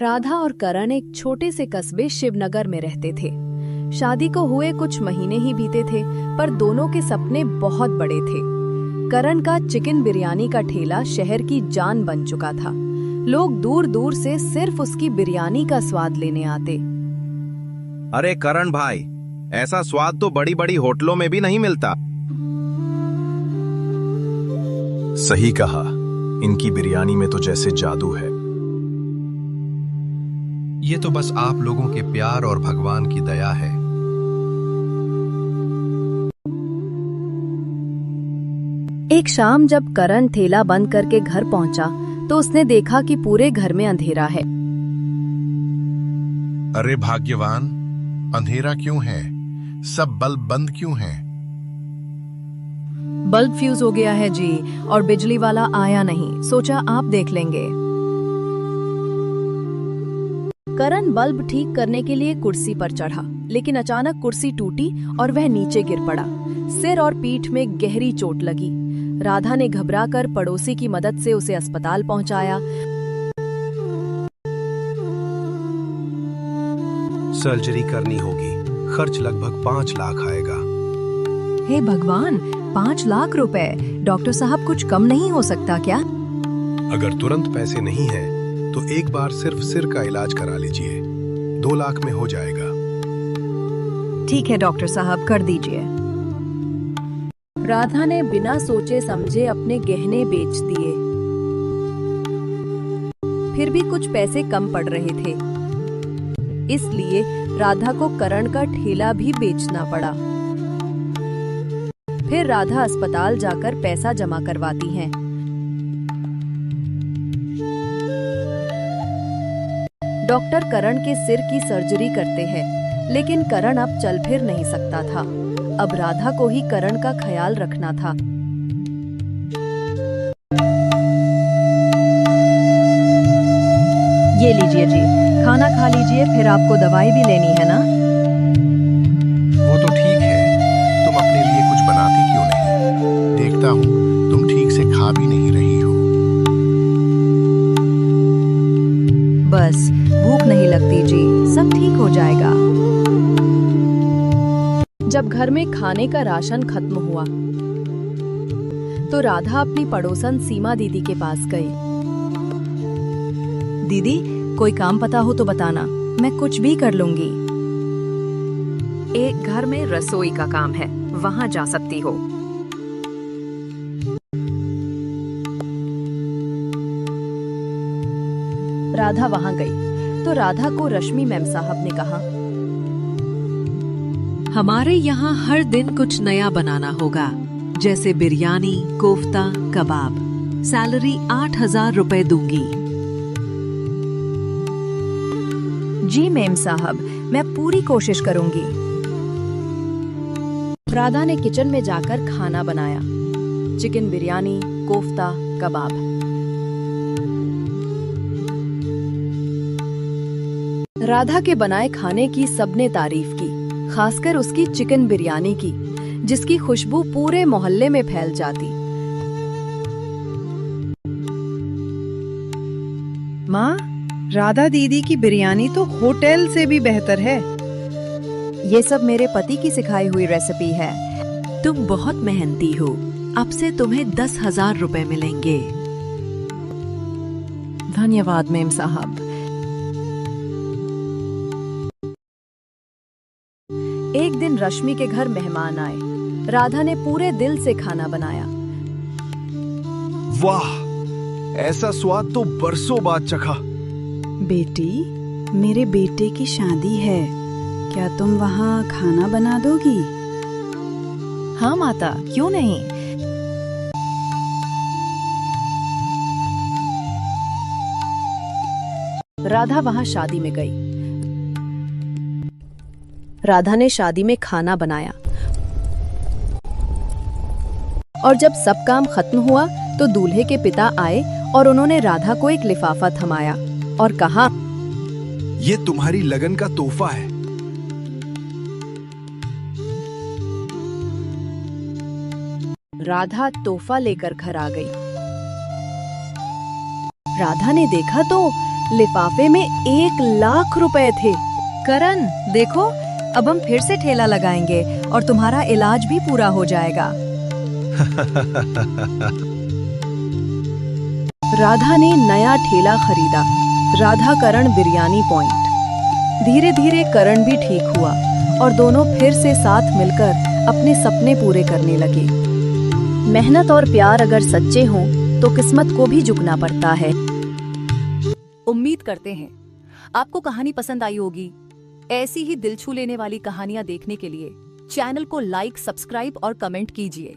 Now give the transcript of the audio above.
राधा और करण एक छोटे से कस्बे शिवनगर में रहते थे। शादी को हुए कुछ महीने ही बीते थे, पर दोनों के सपने बहुत बड़े थे। करण का चिकन बिरयानी का ठेला शहर की जान बन चुका था। लोग दूर दूर से सिर्फ उसकी बिरयानी का स्वाद लेने आते। अरे करण भाई, ऐसा स्वाद तो बड़ी बड़ी होटलों में भी नहीं मिलता। सही कहा, इनकी बिरयानी में तो जैसे जादू है। ये तो बस आप लोगों के प्यार और भगवान की दया है। एक शाम जब करण ठेला बंद करके घर पहुंचा तो उसने देखा कि पूरे घर में अंधेरा है। अरे भाग्यवान, अंधेरा क्यों है? सब बल्ब बंद क्यों हैं? बल्ब फ्यूज हो गया है जी, और बिजली वाला आया नहीं, सोचा आप देख लेंगे। करण बल्ब ठीक करने के लिए कुर्सी पर चढ़ा, लेकिन अचानक कुर्सी टूटी और वह नीचे गिर पड़ा। सिर और पीठ में गहरी चोट लगी। राधा ने घबराकर पड़ोसी की मदद से उसे अस्पताल पहुंचाया। सर्जरी करनी होगी, खर्च लगभग 5 लाख आएगा। हे भगवान, 5 लाख रुपए! डॉक्टर साहब, कुछ कम नहीं हो सकता क्या? अगर तुरंत पैसे नहीं है तो एक बार सिर्फ सिर का इलाज करा लीजिए, 2 लाख में हो जाएगा। ठीक है डॉक्टर साहब, कर दीजिए। राधा ने बिना सोचे समझे अपने गहने बेच दिए। फिर भी कुछ पैसे कम पड़ रहे थे, इसलिए राधा को करण का ठेला भी बेचना पड़ा। फिर राधा अस्पताल जाकर पैसा जमा करवाती है। डॉक्टर करण के सिर की सर्जरी करते हैं, लेकिन करण अब चल फिर नहीं सकता था। अब राधा को ही करण का ख्याल रखना था। ये लीजिए जी, खाना खा लीजिए, फिर आपको दवाई भी लेनी है ना? वो तो ठीक है, तुम अपने लिए कुछ बनाती क्यों नहीं? देखता हूँ तुम ठीक से खा भी नहीं रही हो। बस भूख नहीं लगती जी, सब ठीक हो जाएगा। जब घर में खाने का राशन खत्म हुआ तो राधा अपनी पड़ोसन सीमा दीदी के पास गई। दीदी, कोई काम पता हो तो बताना, मैं कुछ भी कर लूंगी। एक घर में रसोई का काम है, वहां जा सकती हो। राधा वहां गई तो राधा को रश्मि मैम साहब ने कहा, हमारे यहाँ हर दिन कुछ नया बनाना होगा, जैसे बिरयानी, कोफ्ता, कबाब। सैलरी 8,000 रुपए दूंगी। जी मैम साहब, मैं पूरी कोशिश करूंगी। राधा ने किचन में जाकर खाना बनाया, चिकन बिरयानी, कोफ्ता, कबाब। राधा के बनाए खाने की सबने तारीफ की, खासकर उसकी चिकन बिरयानी की, जिसकी खुशबू पूरे मोहल्ले में फैल जाती। माँ, राधा दीदी की बिरयानी तो होटल से भी बेहतर है। ये सब मेरे पति की सिखाई हुई रेसिपी है। तुम बहुत मेहनती हो, अब से तुम्हें 10,000 रुपए मिलेंगे। धन्यवाद मैम साहब। एक दिन रश्मि के घर मेहमान आए। राधा ने पूरे दिल से खाना बनाया। वाह, ऐसा स्वाद तो बरसों बाद चखा। बेटी, मेरे बेटे की शादी है, क्या तुम वहाँ खाना बना दोगी? हाँ माता, क्यों नहीं। राधा वहां शादी में गई। राधा ने शादी में खाना बनाया और जब सब काम खत्म हुआ तो दूल्हे के पिता आए और उन्होंने राधा को एक लिफाफा थमाया और कहा, ये तुम्हारी लगन का तोहफा है। राधा तोहफा लेकर घर आ गई। राधा ने देखा तो लिफाफे में 1 लाख रुपए थे। करण देखो, अब हम फिर से ठेला लगाएंगे और तुम्हारा इलाज भी पूरा हो जाएगा। राधा ने नया ठेला खरीदा, राधा करण बिरयानी पॉइंट। धीरे धीरे करण भी ठीक हुआ और दोनों फिर से साथ मिलकर अपने सपने पूरे करने लगे। मेहनत और प्यार अगर सच्चे हों तो किस्मत को भी झुकना पड़ता है। उम्मीद करते हैं आपको कहानी पसंद आई होगी। ऐसी ही दिल छू लेने वाली कहानियां देखने के लिए चैनल को लाइक, सब्सक्राइब और कमेंट कीजिए।